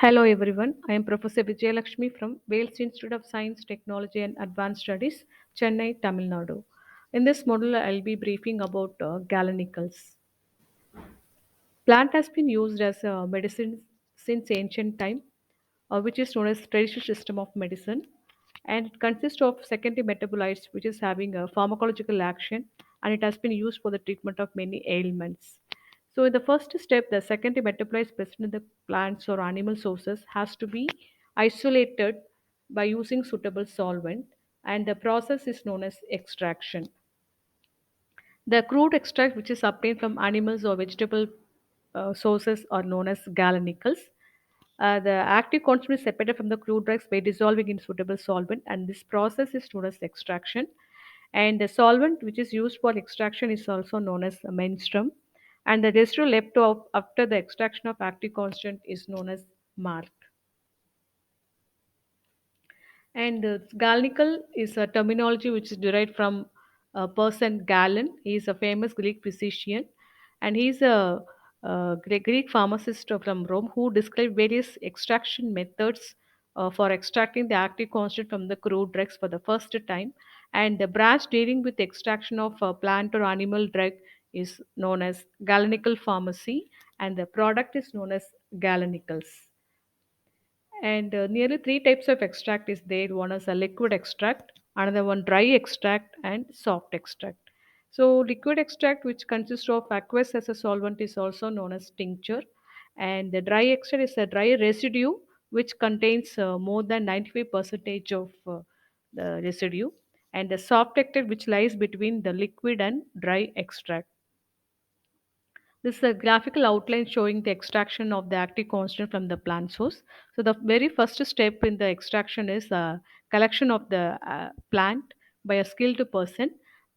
Hello everyone, I am Professor Vijayalakshmi from Wales Institute of Science, Technology and Advanced Studies, Chennai, Tamil Nadu. In this module, I'll be briefing about Galenicals. Plant has been used as a medicine since ancient time, which is known as traditional system of medicine, and it consists of secondary metabolites, which is having a pharmacological action, and it has been used for the treatment of many ailments. So, in the first step, the secondary metabolites present in the plants or animal sources has to be isolated by using suitable solvent, and the process is known as extraction. The crude extract, which is obtained from animals or vegetable sources, are known as galenicals. The active constituent is separated from the crude drugs by dissolving in suitable solvent, and this process is known as extraction. And the solvent which is used for extraction is also known as a menstruum. And the residue left after the extraction of active constituent is known as mark. And Galenical is a terminology which is derived from a person Galen. He is a famous Greek physician, and he is a, Greek pharmacist from Rome who described various extraction methods for extracting the active constituent from the crude drugs for the first time. And the branch dealing with extraction of plant or animal drug is known as Galenical pharmacy, and the product is known as Galenicals. And nearly three types of extract is there. One is a liquid extract, another one dry extract, and soft extract. So liquid extract, which consists of aqueous as a solvent, is also known as tincture. And the dry extract is a dry residue which contains more than 95 percentage of the residue. And the soft extract, which lies between the liquid and dry extract. This is a graphical outline showing the extraction of the active constituent from the plant source. So the very first step in the extraction is collection of the plant by a skilled person.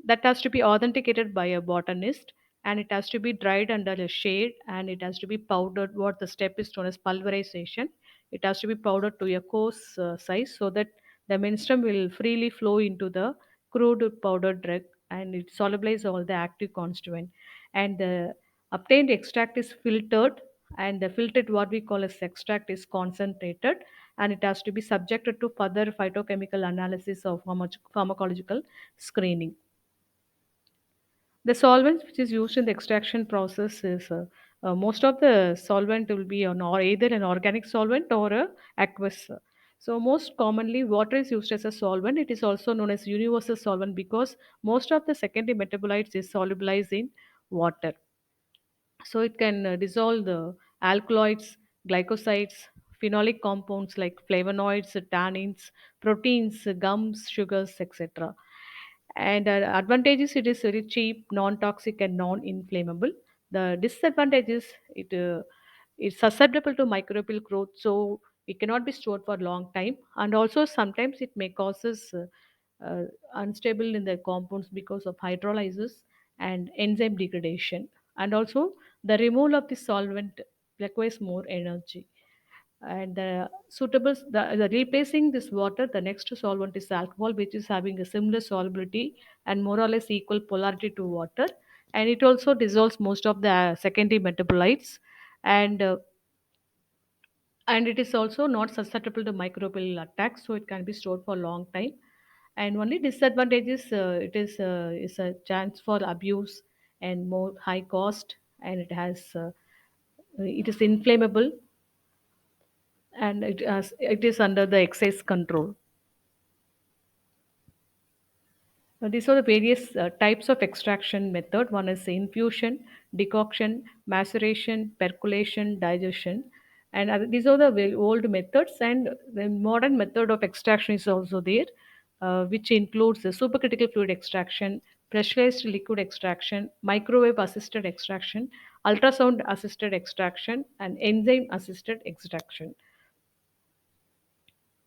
That has to be authenticated by a botanist, and it has to be dried under a shade, and it has to be powdered. What the step is known as pulverization. It has to be powdered to a coarse size so that the menstruum will freely flow into the crude powdered drug, and it solubilizes all the active constituent. And the obtained extract is filtered, and the filtered what we call as extract is concentrated, and it has to be subjected to further phytochemical analysis of pharmacological screening. The solvent which is used in the extraction process is most of the solvent will be or either an organic solvent or a aqueous. So most commonly water is used as a solvent. It is also known as universal solvent because most of the secondary metabolites is solubilized in water. So it can dissolve the alkaloids, glycosides, phenolic compounds like flavonoids, tannins, proteins, gums, sugars, etc. And advantages, it is very cheap, non-toxic, and non-inflammable. The disadvantages, it's susceptible to microbial growth, so it cannot be stored for a long time, and also sometimes it may causes unstable in the compounds because of hydrolysis and enzyme degradation. And also the removal of the solvent requires more energy. And the replacing this water, the next solvent is alcohol, which is having a similar solubility and more or less equal polarity to water, and it also dissolves most of the secondary metabolites. And uh, and it is also not susceptible to microbial attacks, so it can be stored for a long time. And only disadvantages, is a chance for abuse and more high cost, and it is inflammable, and it is under the excess control. These are the various types of extraction method. One is infusion, decoction, maceration, percolation, digestion, and these are the very old methods. And the modern method of extraction is also there, which includes the supercritical fluid extraction, pressurized liquid extraction, microwave assisted extraction, ultrasound assisted extraction, and enzyme assisted extraction.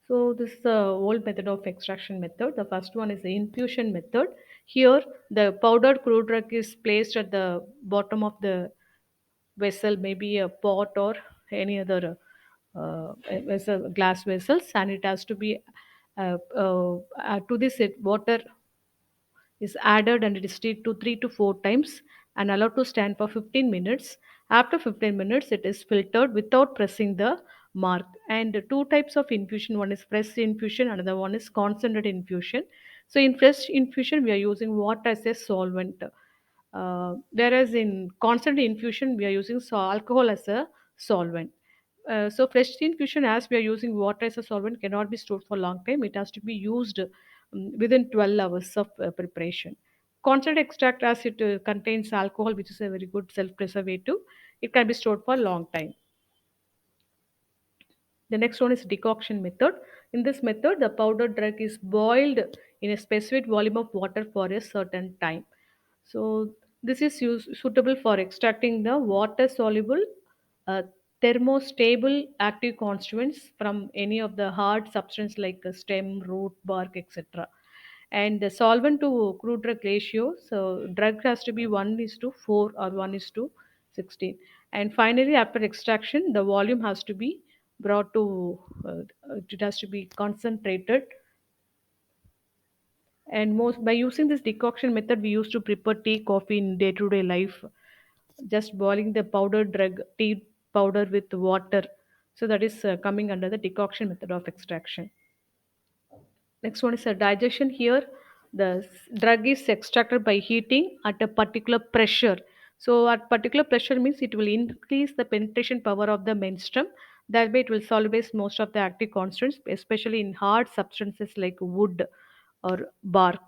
So this is the old method of extraction method. The first one is the infusion method. Here, the powdered crude drug is placed at the bottom of the vessel, maybe a pot or any other vessel, glass vessels, and it has to be to this water is added, and it is stirred to 3 to 4 times and allowed to stand for 15 minutes. After 15 minutes, it is filtered without pressing the mark. And two types of infusion, one is fresh infusion, another one is concentrated infusion. So in fresh infusion we are using water as a solvent, whereas in constant infusion we are using alcohol as a solvent. So fresh infusion, as we are using water as a solvent, cannot be stored for a long time. It has to be used within 12 hours of preparation. Concentrate extract, as it contains alcohol, which is a very good self-preservative, it can be stored for a long time. The next one is decoction method. In this method, the powdered drug is boiled in a specific volume of water for a certain time. So this is suitable for extracting the water soluble, uh, thermostable active constituents from any of the hard substance like a stem, root, bark, etc. And the solvent to crude drug ratio, so drug has to be 1 is to 4 or 1 is to 16. And finally, after extraction, the volume has to be brought to, it has to be concentrated. And most by using this decoction method, we used to prepare tea, coffee in day-to-day life, just boiling the powdered drug, tea powder with water. So that is coming under the decoction method of extraction. Next one is a digestion. Here, the drug is extracted by heating at a particular pressure. So, at particular pressure means it will increase the penetration power of the menstruum. That way, it will solubilize most of the active constituents, especially in hard substances like wood or bark.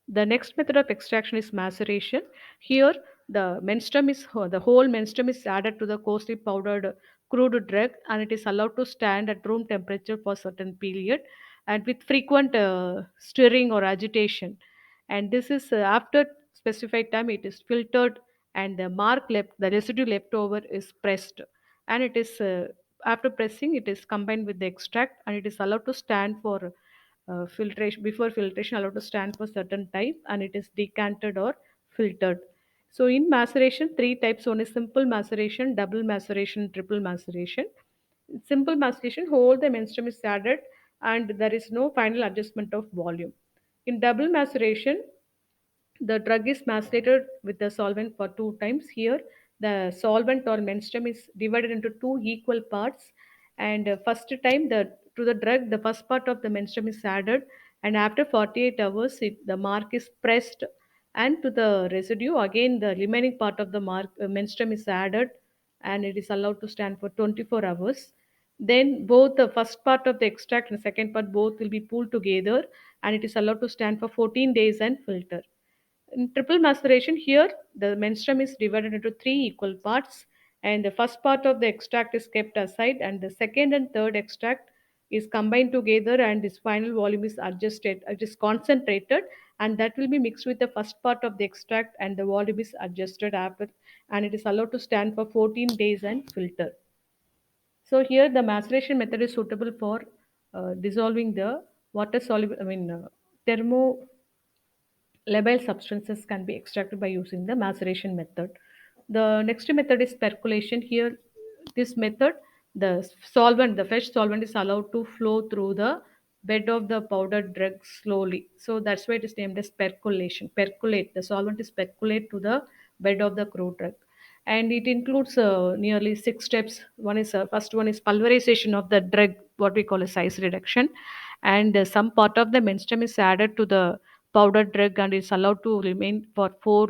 The next method of extraction is maceration. Here, the whole menstruum is added to the coarsely powdered crude drug, and it is allowed to stand at room temperature for a certain period, and with frequent stirring or agitation. And this is after specified time it is filtered, and the residue left over is pressed, and it is after pressing it is combined with the extract, and it is allowed to stand for filtration. Before filtration, allowed to stand for certain time, and it is decanted or filtered. So in maceration, three types: one is simple maceration, double maceration, triple maceration. Simple maceration, whole the menstruum is added and there is no final adjustment of volume. In double maceration, the drug is macerated with the solvent for two times. Here, the solvent or menstruum is divided into two equal parts. And first time, the drug, the first part of the menstruum is added, and after 48 hours, the mark is pressed, and to the residue, again the remaining part of the menstruum is added, and it is allowed to stand for 24 hours. Then both the first part of the extract and the second part both will be pulled together, and it is allowed to stand for 14 days and filter. In triple maceration, here the menstruum is divided into three equal parts, and the first part of the extract is kept aside, and the second and third extract is combined together, and its final volume is adjusted. It is concentrated, and that will be mixed with the first part of the extract, and the volume is adjusted after, and it is allowed to stand for 14 days and filter. So here the maceration method is suitable for dissolving the water soluble, thermo labile substances can be extracted by using the maceration method. The next method is percolation. Here, this method, the fresh solvent is allowed to flow through the bed of the powdered drug slowly. So that's why it is named as percolation. Percolate. The solvent is percolate to the bed of the crude drug, and it includes nearly six steps. One is first one is pulverization of the drug, what we call a size reduction, and some part of the menstruum is added to the powdered drug and is allowed to remain for 4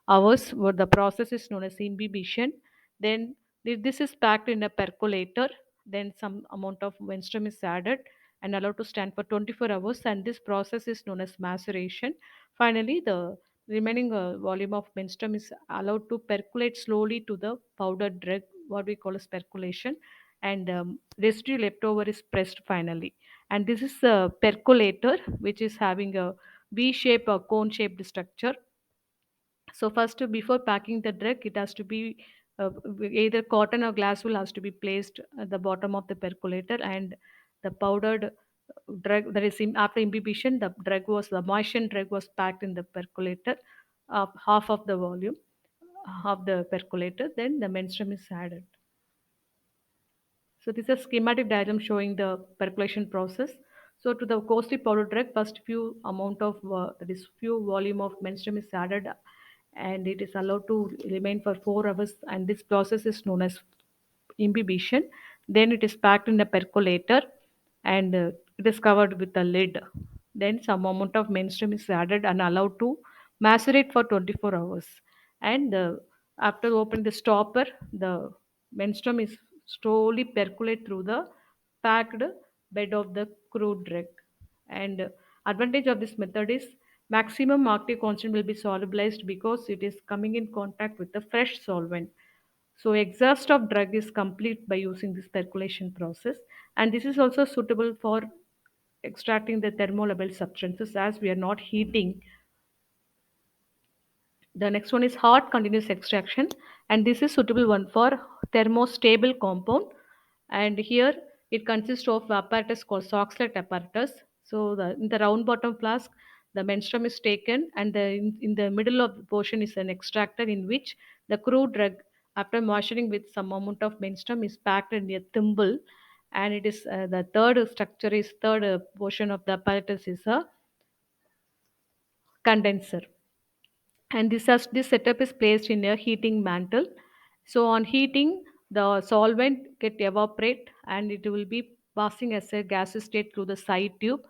hours. Where the process is known as imbibition. Then this is packed in a percolator. Then some amount of menstruum is added and allowed to stand for 24 hours, and this process is known as maceration. Finally, the remaining volume of menstruum is allowed to percolate slowly to the powdered drug, what we call as percolation, and residue leftover is pressed finally. And this is a percolator which is having a V shape or cone shaped structure. So first, before packing the drug, it has to be either cotton or glass wool has to be placed at the bottom of the percolator, and the powdered drug, that is after imbibition, the moistened drug was packed in the percolator of half of the volume of the percolator. Then the menstruum is added. So this is a schematic diagram showing the percolation process. So to the costly powder drug, first few amount of that is few volume of menstruum is added, and it is allowed to remain for 4 hours. And this process is known as imbibition. Then it is packed in a percolator, and it is covered with a lid. Then some amount of menstruum is added and allowed to macerate for 24 hours. And after opening the stopper, the menstruum is slowly percolate through the packed bed of the crude drug. And advantage of this method is maximum active constant will be solubilized because it is coming in contact with the fresh solvent. So exhaust of drug is complete by using this percolation process, and this is also suitable for extracting the thermolabile substances as we are not heating. The next one is hot continuous extraction, and this is suitable one for thermostable compound. And here it consists of apparatus called Soxhlet apparatus. So in the round bottom flask, the menstruum is taken, and in the middle of the portion is an extractor in which the crude drug, after moisturizing with some amount of menstruum, is packed in a thimble. And it is the third portion of the apparatus is a condenser, and this setup is placed in a heating mantle. So on heating, the solvent get evaporate and it will be passing as a gaseous state through the side tube,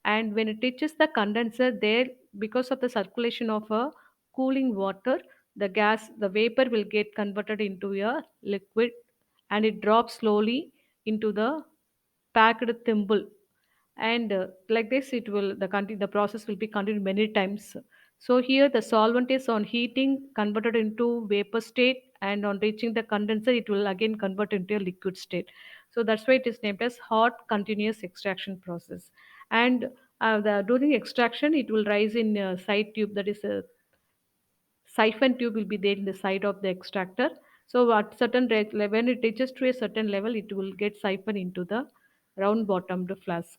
and when it reaches the condenser there, because of the circulation of a cooling water, the vapor will get converted into a liquid, and it drops slowly into the packed thimble. And like this it will the process will be continued many times. So here the solvent is on heating converted into vapor state, and on reaching the condenser it will again convert into a liquid state. So that's why it is named as hot continuous extraction process. And during extraction it will rise in a side tube, that is a siphon tube will be there in the side of the extractor. So at when it reaches to a certain level, it will get siphoned into the round bottomed flask.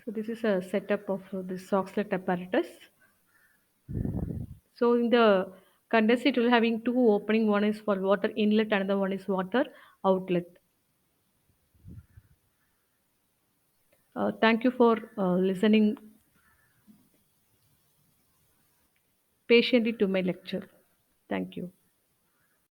So this is a setup of this Soxlet apparatus. So in the condenser, it will having two opening. One is for water inlet, another one is water outlet. Thank you for listening patiently to my lecture. Thank you.